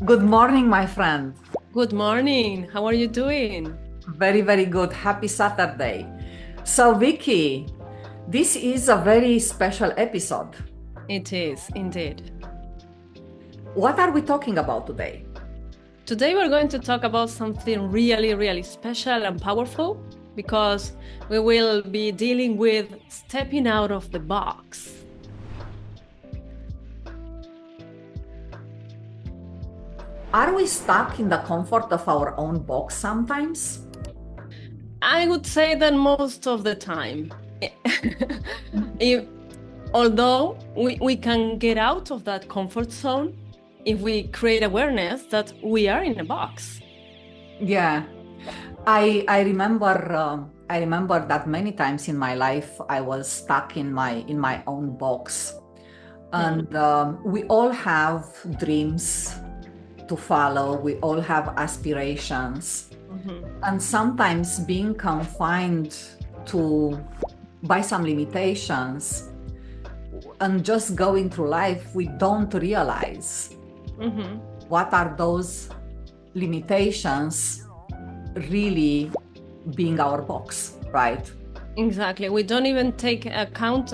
Good morning, my friend. Good morning. How are you doing? Very, very good. Happy Saturday. So, Vicky, this is a very special episode. It is indeed. What are we talking about today? Today we're going to talk about something really, really special and powerful because we will be dealing with stepping out of the box. Are we stuck in the comfort of our own box sometimes? I would say that most of the time. if, although we can get out of that comfort zone if we create awareness that we are in a box. Yeah, I remember that many times in my life I was stuck in my own box, and we all have dreams to follow. We all have aspirations, and sometimes being confined by some limitations and just going through life, we don't realize what are those limitations really being our box, right? Exactly. We don't even take account.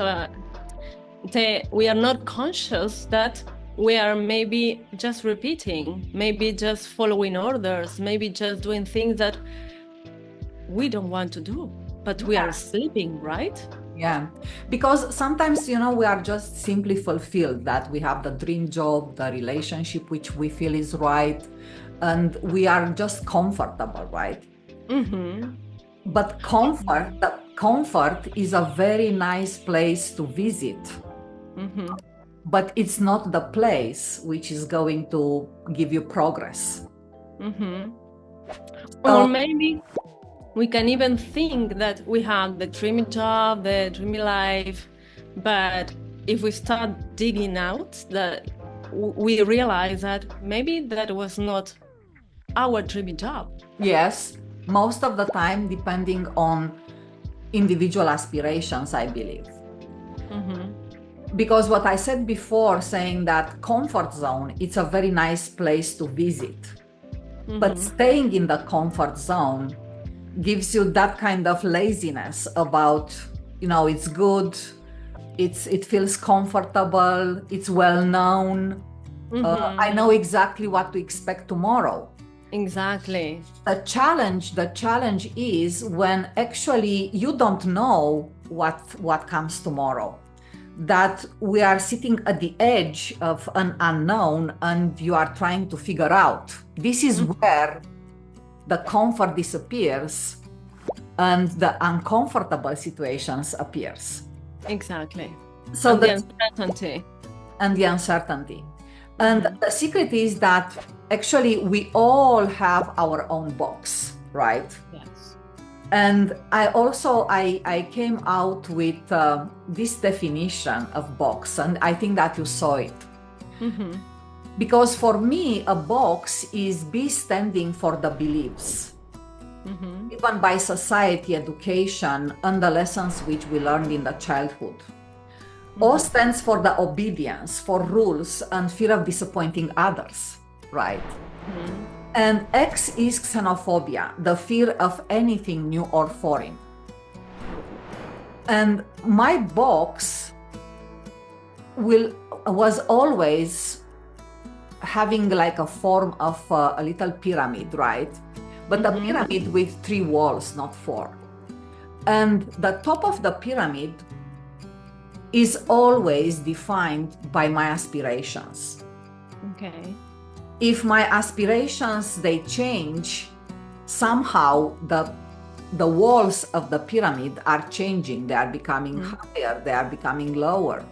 We are not conscious that we are maybe just repeating, maybe just following orders, maybe just doing things that we don't want to do, but we are sleeping, right? Yeah, because sometimes, we are just simply fulfilled that we have the dream job, the relationship which we feel is right, and we are just comfortable, right? But comfort is a very nice place to visit, but it's not the place which is going to give you progress. Or maybe we can even think that we have the dreamy job, the dreamy life, but if we start digging out, that we realize that maybe that was not our dreamy job. Yes, most of the time, depending on individual aspirations, I believe. Because what I said before, saying that comfort zone, it's a very nice place to visit. But staying in the comfort zone gives you that kind of laziness about, it's good, it feels comfortable, it's well known. I know exactly what to expect tomorrow. Exactly. The challenge is when actually you don't know what comes tomorrow, that we are sitting at the edge of an unknown and you are trying to figure out. This is where the comfort disappears and the uncomfortable situations appears. Exactly. So and the uncertainty. And the uncertainty. And the secret is that actually we all have our own box, right? Yes. And I came out with this definition of box, and I think that you saw it. Because for me, a box is B standing for the beliefs, given by society, education, and the lessons which we learned in the childhood. O stands for the obedience, for rules, and fear of disappointing others, right? And X is xenophobia, the fear of anything new or foreign. And my box was always having like a form of a little pyramid, right? But a pyramid with 3 walls, not 4. And the top of the pyramid is always defined by my aspirations. Okay. If my aspirations, they change, somehow the walls of the pyramid are changing. They are becoming higher, they are becoming lower.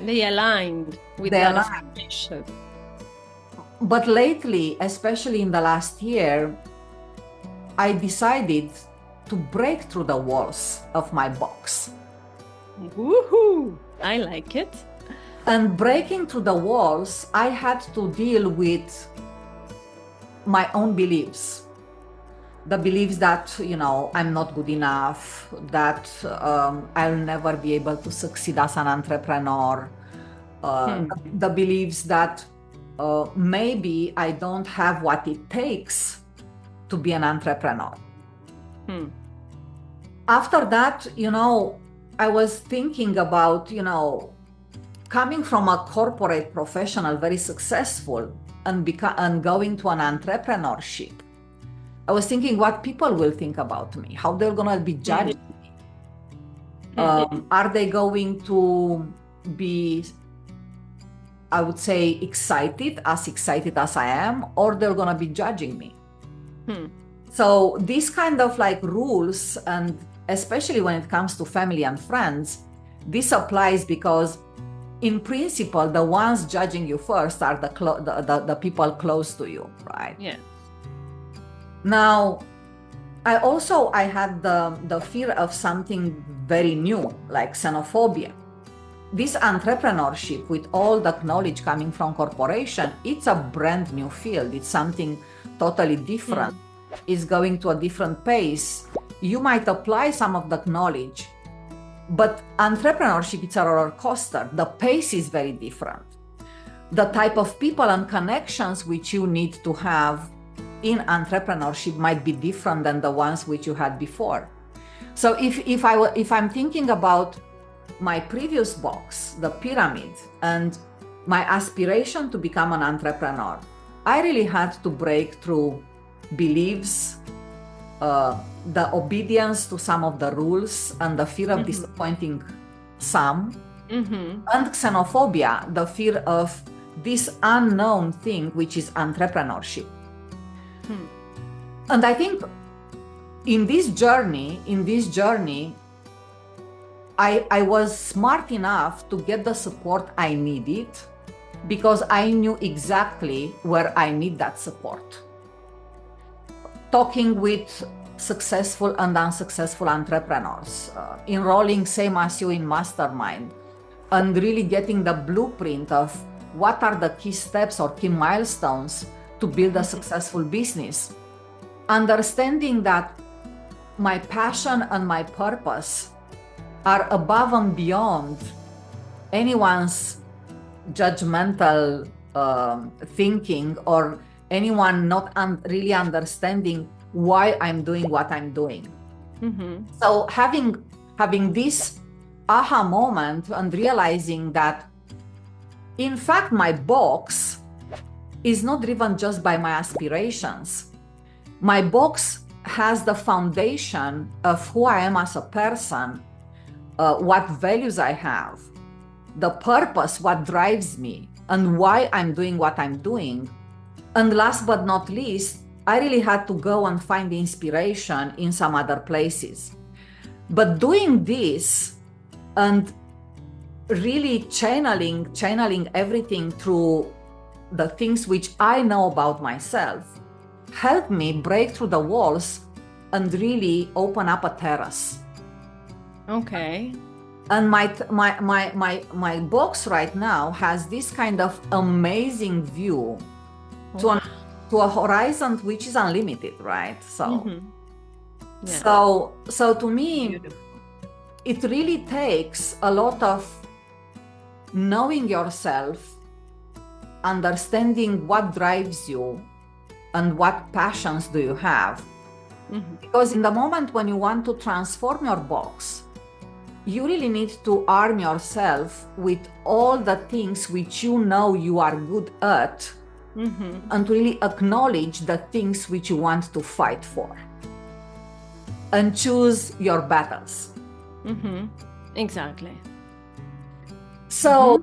They aligned with that aspiration. But lately, especially in the last year, I decided to break through the walls of my box. Woohoo! I like it. And breaking through the walls, I had to deal with my own beliefs. The beliefs that, I'm not good enough, that I'll never be able to succeed as an entrepreneur. The beliefs that maybe I don't have what it takes to be an entrepreneur. After that, I was thinking about, coming from a corporate professional, very successful, and going to an entrepreneurship. I was thinking what people will think about me, how they're going to be judging me. Are they going to be, I would say, as excited as I am, or they're going to be judging me? So these kind of like rules, and especially when it comes to family and friends, this applies because in principle, the ones judging you first are the people close to you, right? Yeah. Now, I had the fear of something very new, like xenophobia. This entrepreneurship, with all the knowledge coming from corporation, it's a brand new field. It's something totally different. It's going to a different pace. You might apply some of the knowledge, but entrepreneurship, it's a roller coaster. The pace is very different. The type of people and connections which you need to have in entrepreneurship might be different than the ones which you had before. So if I'm thinking about my previous box, the pyramid, and my aspiration to become an entrepreneur, I really had to break through beliefs, the obedience to some of the rules, and the fear of disappointing some, and xenophobia, the fear of this unknown thing, which is entrepreneurship. And I think in this journey, I was smart enough to get the support I needed because I knew exactly where I need that support. Talking with successful and unsuccessful entrepreneurs, enrolling same as you in mastermind, and really getting the blueprint of what are the key steps or key milestones to build a successful business. Understanding that my passion and my purpose are above and beyond anyone's judgmental thinking, or anyone not really understanding why I'm doing what I'm doing. So having this aha moment and realizing that, in fact, my box is not driven just by my aspirations. My box has the foundation of who I am as a person, what values I have, the purpose, what drives me, and why I'm doing what I'm doing. And last but not least, I really had to go and find the inspiration in some other places. But doing this and really channeling everything through the things which I know about myself helped me break through the walls and really open up a terrace. Okay. And my box right now has this kind of amazing view to a horizon which is unlimited, right? So, so to me, beautiful. It really takes a lot of knowing yourself, understanding what drives you, and what passions do you have. Because in the moment when you want to transform your box, you really need to arm yourself with all the things which you know you are good at, and to really acknowledge the things which you want to fight for and choose your battles. Exactly. So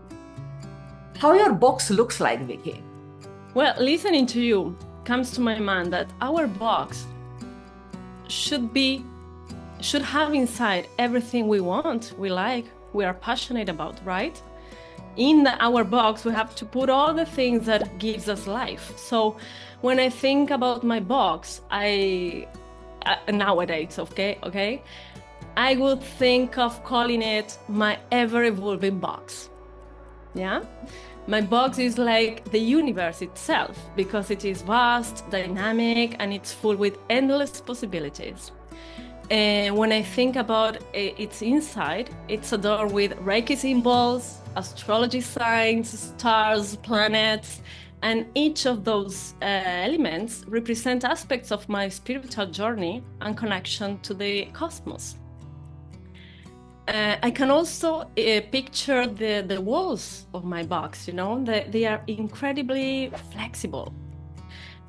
how your box looks like, Vicky? Well, listening to you comes to my mind that our box should have inside everything we want, we like, we are passionate about, right? In our box, we have to put all the things that gives us life. So when I think about my box, nowadays, okay, I would think of calling it my ever-evolving box. Yeah? My box is like the universe itself, because it is vast, dynamic, and it's full with endless possibilities. And when I think about its inside, it's adorned with Reiki symbols, astrology signs, stars, planets, And each of those elements represent aspects of my spiritual journey and connection to the cosmos. I can also picture the walls of my box, they are incredibly flexible.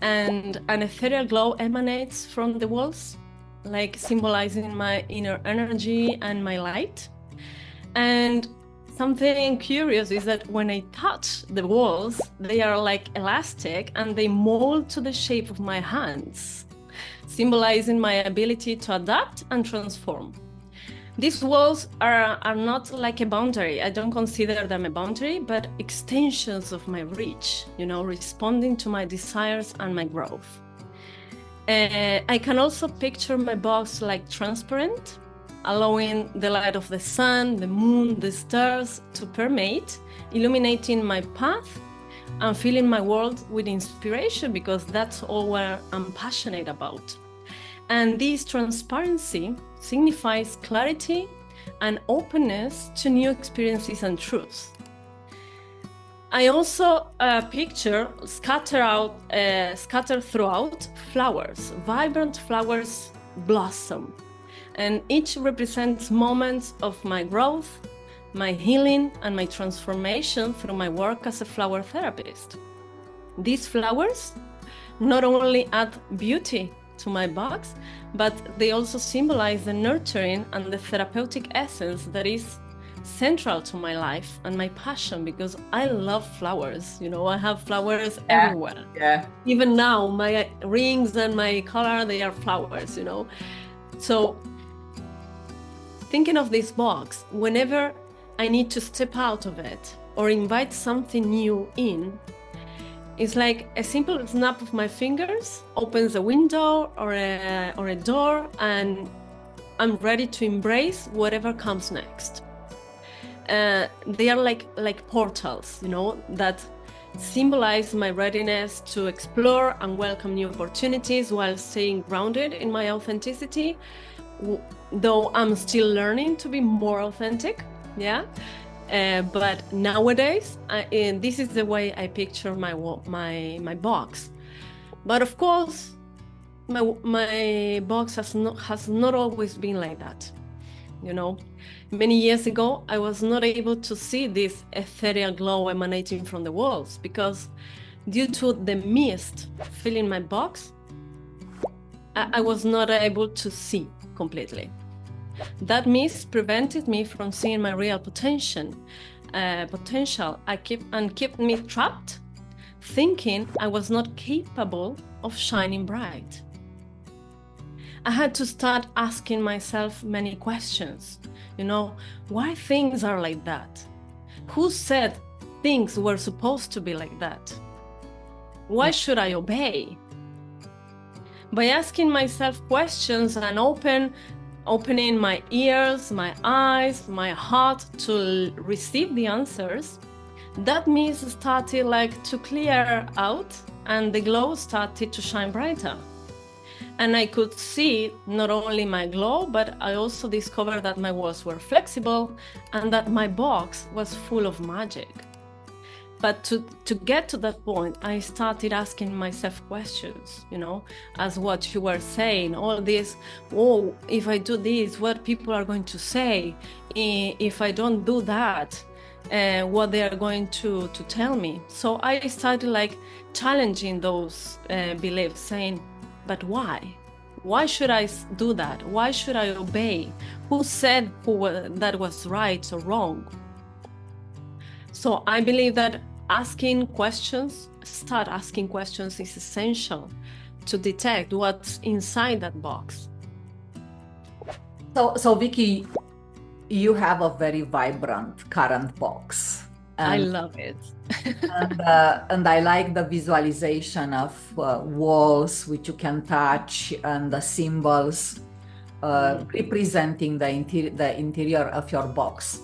And an ethereal glow emanates from the walls, like symbolizing my inner energy and my light. And something curious is that when I touch the walls, they are like elastic and they mold to the shape of my hands, symbolizing my ability to adapt and transform. These walls are not like a boundary. I don't consider them a boundary, but extensions of my reach, responding to my desires and my growth. I can also picture my box like transparent, allowing the light of the sun, the moon, the stars to permeate, illuminating my path and filling my world with inspiration, because that's all what I'm passionate about. And this transparency signifies clarity and openness to new experiences and truths. I also picture scattered throughout flowers, vibrant flowers blossom, and each represents moments of my growth, my healing, and my transformation through my work as a flower therapist. These flowers not only add beauty to my box, but they also symbolize the nurturing and the therapeutic essence that is central to my life and my passion, because I love flowers. I have flowers everywhere. Yeah. Even now, my rings and my collar, they are flowers, So thinking of this box, whenever I need to step out of it or invite something new in, it's like a simple snap of my fingers opens a window or a door, and I'm ready to embrace whatever comes next. They are like portals, that symbolize my readiness to explore and welcome new opportunities while staying grounded in my authenticity, though I'm still learning to be more authentic. Yeah. But nowadays, this is the way I picture my box. But of course, my box has not always been like that. Many years ago, I was not able to see this ethereal glow emanating from the walls, because due to the mist filling my box, I was not able to see completely. That mist prevented me from seeing my real potential. Kept me trapped, thinking I was not capable of shining bright. I had to start asking myself many questions. Why things are like that? Who said things were supposed to be like that? Why should I obey? By asking myself questions and opening my ears, my eyes, my heart to receive the answers, that mist started to clear out, and the glow started to shine brighter. And I could see not only my glow, but I also discovered that my walls were flexible and that my box was full of magic. But to get to that point, I started asking myself questions, as what you were saying, all this, if I do this, what people are going to say? If I don't do that, what they are going to tell me? So I started challenging those beliefs, saying, but why? Why should I do that? Why should I obey? Who said that was right or wrong? So I believe that start asking questions is essential to detect what's inside that box. So Vicky, you have a very vibrant current box. I love it. and I like the visualization of walls which you can touch, and the symbols representing the interior of your box.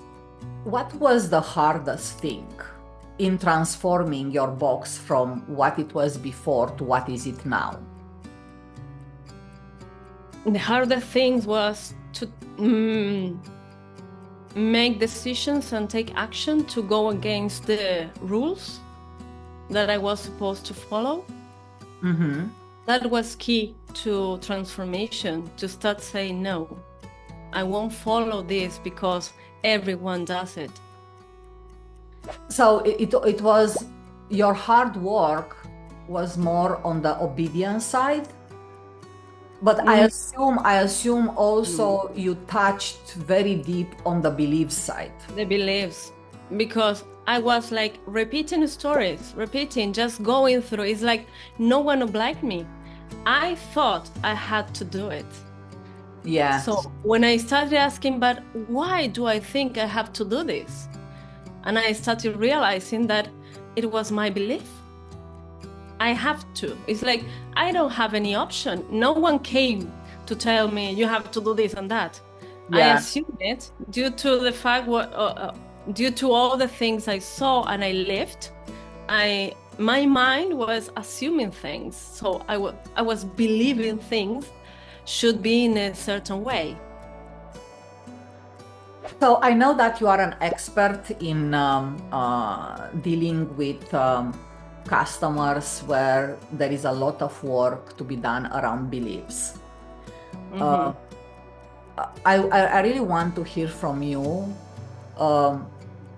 What was the hardest thing in transforming your box from what it was before to what is it now? The hardest thing was to make decisions and take action to go against the rules, that I was supposed to follow. Mm-hmm. That was key to transformation, to start saying, no, I won't follow this because everyone does it. So it was your hard work was more on the obedience side, but I assume also you touched very deep on the belief side. The beliefs, because I was like repeating stories, just going through. It's like no one would like me. I thought I had to do it. Yeah. So when I started asking, but why do I think I have to do this? And I started realizing that it was my belief. I have to. It's like I don't have any option. No one came to tell me you have to do this and that. Yeah. I assumed it due to the fact due to all the things I saw and I lived. My mind was assuming things, so I was believing things should be in a certain way. So I know that you are an expert in dealing with customers where there is a lot of work to be done around beliefs. Mm-hmm. I really want to hear from you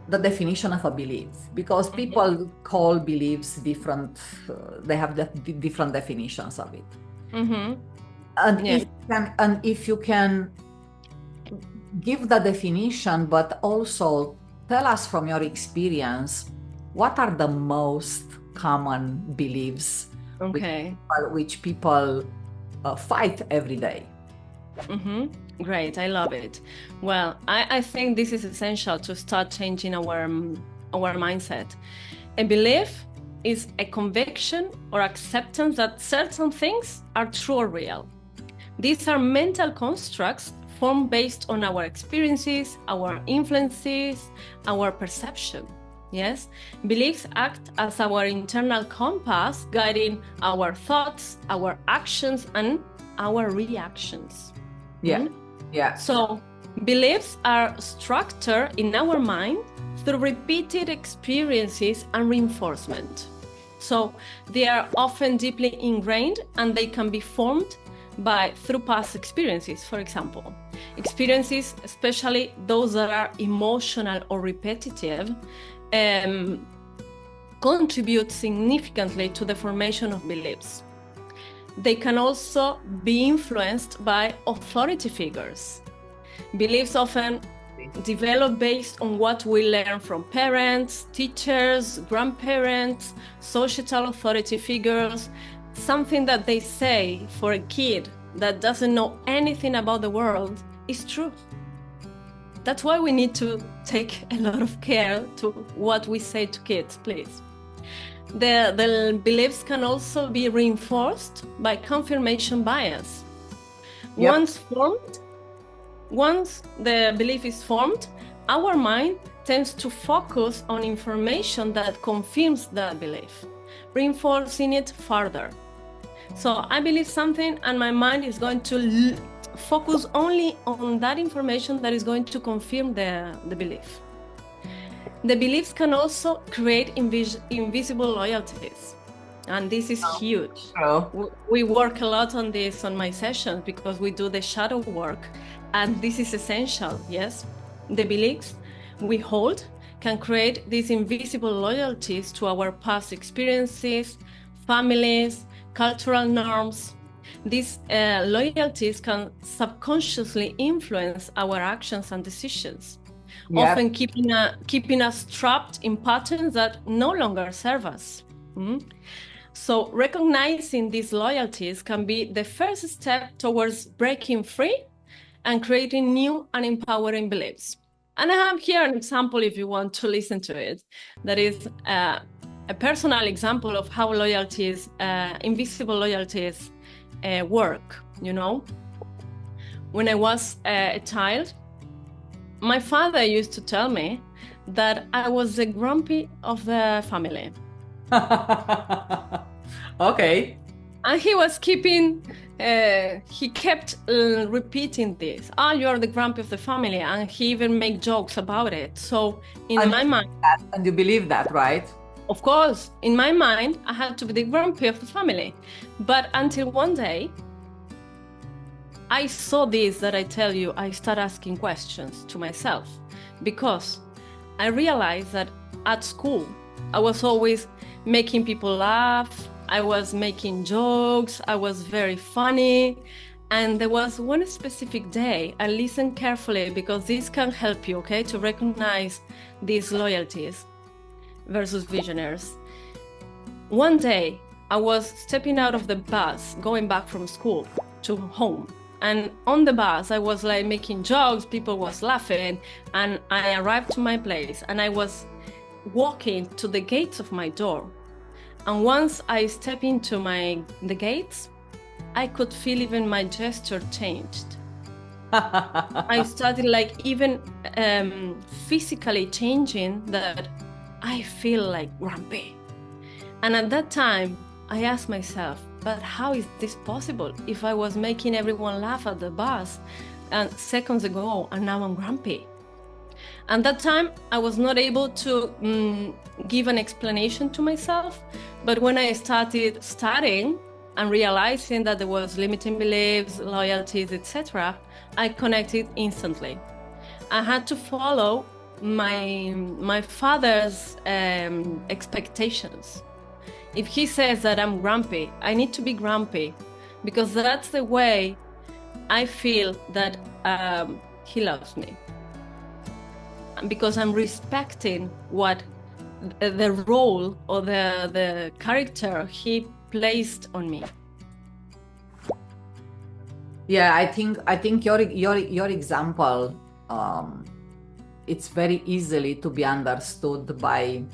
the definition of a belief, because people call beliefs different, they have different definitions of it. Mm-hmm. And if you can give the definition, but also tell us from your experience, what are the most common beliefs which people fight every day? Mm-hmm. Great, I love it. Well, I think this is essential to start changing our mindset. A belief is a conviction or acceptance that certain things are true or real. These are mental constructs formed based on our experiences, our influences, our perception. Yes, beliefs act as our internal compass, guiding our thoughts, our actions, and our reactions. Yeah. Yeah. So beliefs are structured in our mind through repeated experiences and reinforcement. So they are often deeply ingrained and they can be formed through past experiences. For example, experiences, especially those that are emotional or repetitive, contribute significantly to the formation of beliefs. They can also be influenced by authority figures. Beliefs often develop based on what we learn from parents, teachers, grandparents, societal authority figures. Something that they say for a kid that doesn't know anything about the world is true. That's why we need to take a lot of care to what we say to kids, please. The beliefs can also be reinforced by confirmation bias. Yep. Once the belief is formed, our mind tends to focus on information that confirms that belief, reinforcing it further. So I believe something and my mind is going to focus only on that information that is going to confirm the belief. The beliefs can also create invisible loyalties. And this is huge. Oh. We work a lot on this on my sessions because we do the shadow work. And this is essential, yes? The beliefs we hold can create these invisible loyalties to our past experiences, families, cultural norms. These loyalties can subconsciously influence our actions and decisions, often keeping us trapped in patterns that no longer serve us. So recognizing these loyalties can be the first step towards breaking free and creating new and empowering beliefs. And I have here an example if you want to listen to it. That is a personal example of how loyalties, invisible loyalties work, you know. When I was a child, my father used to tell me that I was the grumpy of the family. Okay. And he was he kept repeating this. You are the grumpy of the family. And he even made jokes about it. So in my mind. And you believe that, right? Of course, in my mind, I had to be the grumpy of the family. But until one day, I saw this that I tell you, I start asking questions to myself because I realized that at school, I was always making people laugh. I was making jokes. I was very funny. And there was one specific day, I listened carefully because this can help you, okay, to recognize these loyalties versus visionaries. One day, I was stepping out of the bus, going back from school to home. And on the bus, I was like making jokes, people was laughing, and I arrived to my place and I was walking to the gates of my door. And once I stepped into the gates, I could feel even my gesture changed. I started like even physically changing that I feel like grumpy. And at that time, I asked myself, but how is this possible if I was making everyone laugh at the bus and seconds ago and now I'm grumpy? And that time I was not able to give an explanation to myself. But when I started studying and realizing that there was limiting beliefs, loyalties, etc., I connected instantly. I had to follow my father's expectations. If he says that I'm grumpy, I need to be grumpy because that's the way I feel that he loves me. Because I'm respecting what the role or the character he placed on me. Yeah, I think your example, it's very easily to be understood by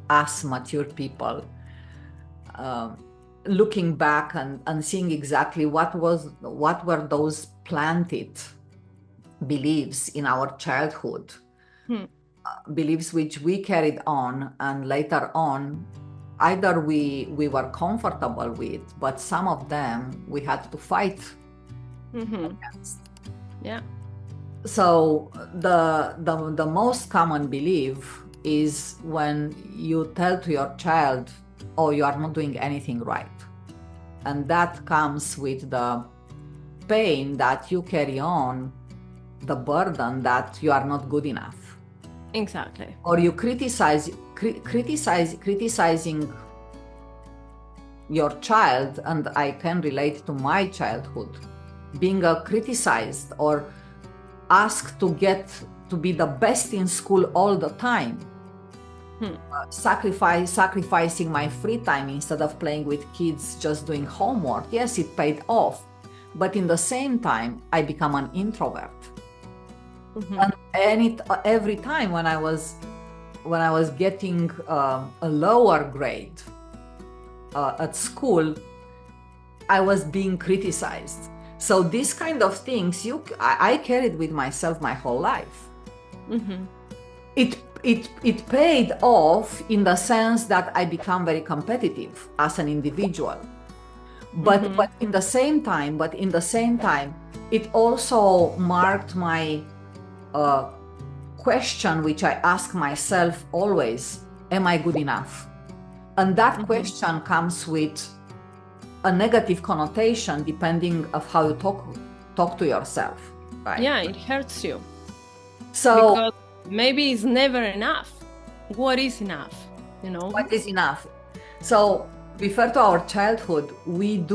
us mature people. Looking back and seeing exactly what were those planted beliefs in our childhood, beliefs which we carried on, and later on either we were comfortable with, but some of them we had to fight against. Yeah. So the most common belief is when you tell to your child, oh, you are not doing anything right. And that comes with the pain that you carry on, the burden that you are not good enough. Exactly. Or you criticizing your child, and I can relate to my childhood, being criticized or asked to be the best in school all the time. Sacrificing my free time instead of playing with kids, just doing homework. Yes, it paid off, but in the same time, I become an introvert. And every time when I was getting a lower grade at school, I was being criticized. So these kind of things I carried with myself my whole life. It paid off in the sense that I become very competitive as an individual. But in the same time, it also marked my question, which I ask myself always: am I good enough? And that question comes with a negative connotation depending of how you talk to yourself. Right? Yeah, it hurts you. So because maybe it's never enough. What is enough? You know? What is enough? So refer to our childhood. We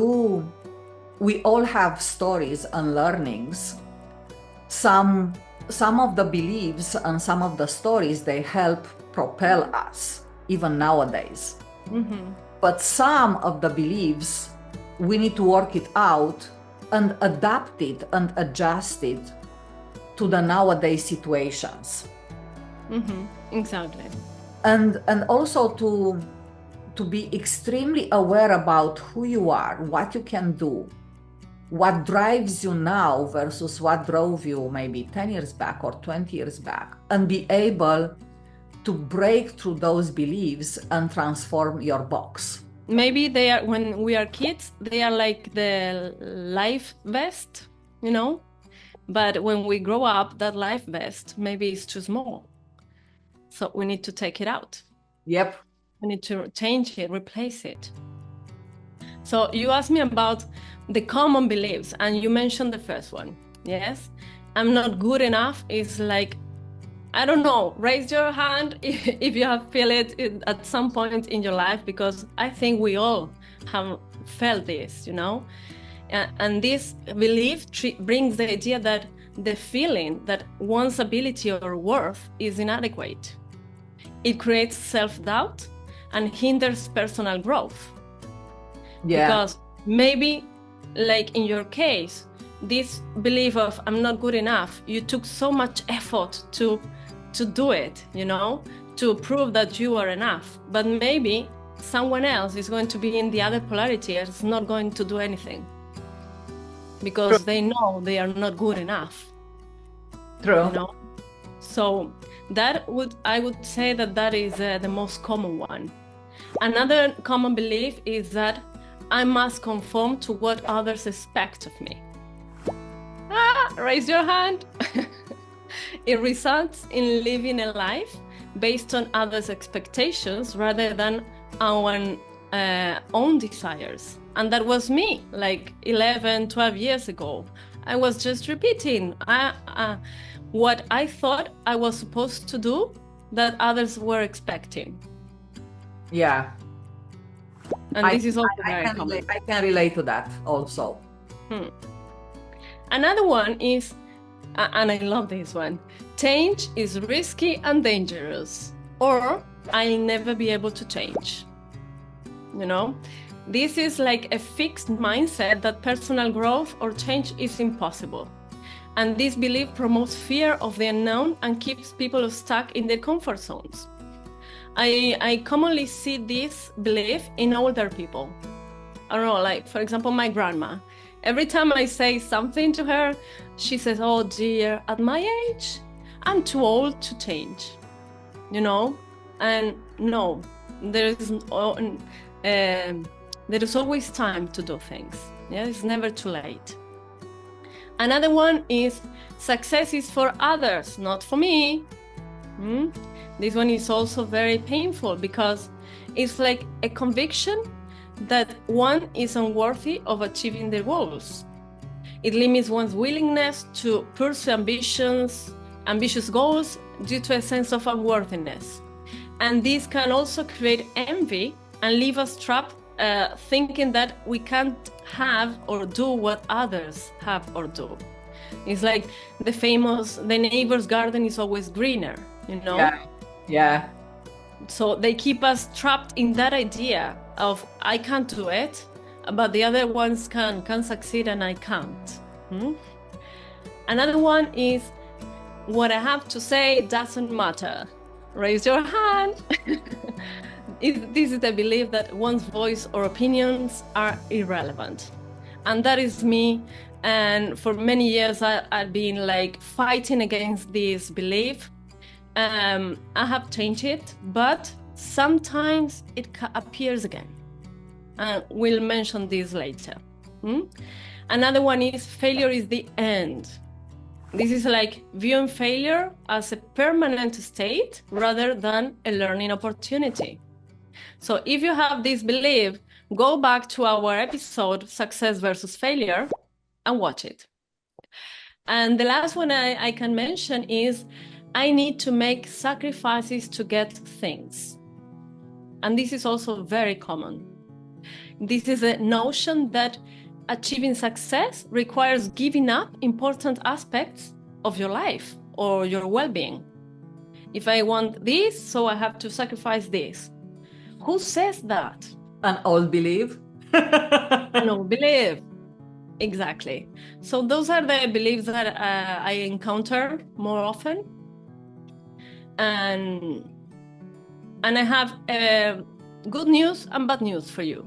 all have stories and learnings. Some of the beliefs and some of the stories, they help propel us even nowadays. But some of the beliefs, we need to work it out and adapt it and adjust it to the nowadays situations. Exactly. And also to be extremely aware about who you are, what you can do, what drives you now versus what drove you maybe 10 years back or 20 years back, and be able to break through those beliefs and transform your box. Maybe they are, when we are kids, they are like the life vest, you know? But when we grow up, that life vest maybe is too small. So we need to take it out. Yep. We need to change it, replace it. So you asked me about the common beliefs, and you mentioned the first one. Yes, I'm not good enough is like, I don't know, raise your hand if you have felt it at some point in your life, because I think we all have felt this, you know? And this belief brings the idea that the feeling that one's ability or worth is inadequate. It creates self-doubt and hinders personal growth. Yeah. Because maybe, like in your case, this belief of I'm not good enough, you took so much effort to do it, you know, to prove that you are enough. But maybe someone else is going to be in the other polarity and is not going to do anything because they know they are not good enough. True. You know? So I would say that is the most common one. Another common belief is that I must conform to what others expect of me. Raise your hand. It results in living a life based on others' expectations rather than our own desires. And that was me, like 11, 12 years ago. I was just repeating what I thought I was supposed to do that others were expecting. Yeah. And this is also very common. I can relate to that also. Another one is, and I love this one, change is risky and dangerous, or I'll never be able to change. You know, this is like a fixed mindset that personal growth or change is impossible. And this belief promotes fear of the unknown and keeps people stuck in their comfort zones. I commonly see this belief in older people. I don't know, like, for example, my grandma. Every time I say something to her, she says, oh dear, at my age, I'm too old to change, you know? And no, there is always time to do things. Yeah, it's never too late. Another one is success is for others, not for me. This one is also very painful because it's like a conviction that one is unworthy of achieving their goals. It limits one's willingness to pursue ambitious goals due to a sense of unworthiness. And this can also create envy and leave us trapped thinking that we can't have or do what others have or do. It's like the neighbor's garden is always greener, you know? Yeah. So they keep us trapped in that idea of I can't do it, but the other ones can succeed and I can't. Another one is what I have to say doesn't matter. Raise your hand. This is the belief that one's voice or opinions are irrelevant. And that is me. And for many years, I've been like fighting against this belief. I have changed it, but sometimes it appears again. And we'll mention this later. Another one is failure is the end. This is like viewing failure as a permanent state rather than a learning opportunity. So if you have this belief, go back to our episode, Success versus Failure, and watch it. And the last one I can mention is I need to make sacrifices to get things. And this is also very common. This is a notion that achieving success requires giving up important aspects of your life or your well-being. If I want this, so I have to sacrifice this. Who says that? An old belief. An old belief. Exactly. So those are the beliefs that I encounter more often. And I have good news and bad news for you.